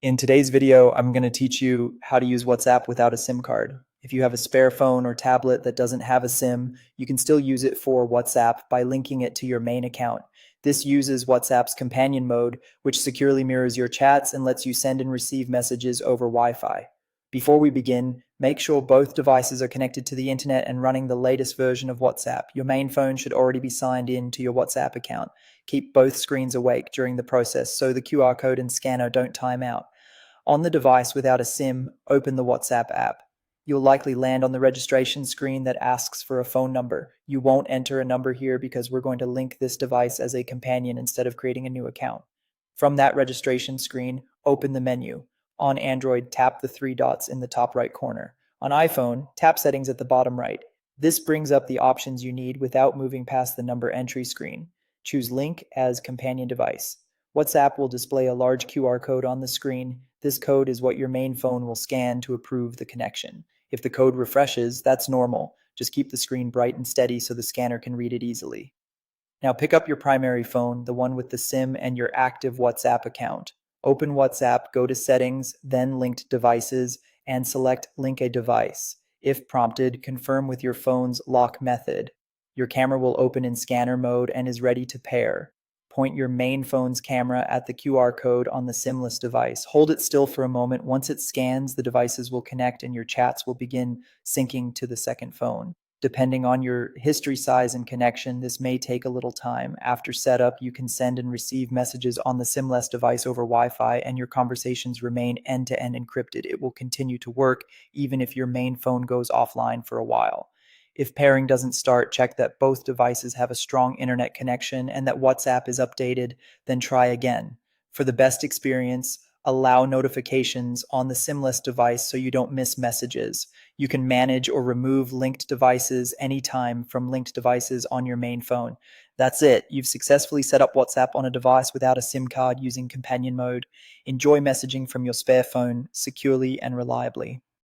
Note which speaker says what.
Speaker 1: In today's video, I'm going to teach you how to use WhatsApp without a SIM card. If you have a spare phone or tablet that doesn't have a SIM, you can still use it for WhatsApp by linking it to your main account. This uses WhatsApp's companion mode, which securely mirrors your chats and lets you send and receive messages over Wi-Fi. Before we begin, make sure both devices are connected to the internet and running the latest version of WhatsApp. Your main phone should already be signed in to your WhatsApp account. Keep both screens awake during the process so the QR code and scanner don't time out. On the device without a SIM, open the WhatsApp app. You'll likely land on the registration screen that asks for a phone number. You won't enter a number here because we're going to link this device as a companion instead of creating a new account. From that registration screen, open the menu. On Android, tap the three dots in the top right corner. On iPhone, tap Settings at the bottom right. This brings up the options you need without moving past the number entry screen. Choose Link as companion device. WhatsApp will display a large QR code on the screen. This code is what your main phone will scan to approve the connection. If the code refreshes, that's normal. Just keep the screen bright and steady so the scanner can read it easily. Now pick up your primary phone, the one with the SIM and your active WhatsApp account. Open WhatsApp, go to Settings, then Linked Devices, and select Link a Device. If prompted, confirm with your phone's lock method. Your camera will open in scanner mode and is ready to pair. Point your main phone's camera at the QR code on the SIM-less device. Hold it still for a moment. Once it scans, the devices will connect and your chats will begin syncing to the second phone. Depending on your history size and connection, this may take a little time. After setup, you can send and receive messages on the SIM-less device over Wi-Fi, and your conversations remain end-to-end encrypted. It will continue to work even if your main phone goes offline for a while. If pairing doesn't start, check that both devices have a strong internet connection and that WhatsApp is updated, then try again. For the best experience, allow notifications on the SIM-less device so you don't miss messages. You can manage or remove linked devices anytime from linked devices on your main phone. That's it. You've successfully set up WhatsApp on a device without a SIM card using companion mode. Enjoy messaging from your spare phone securely and reliably.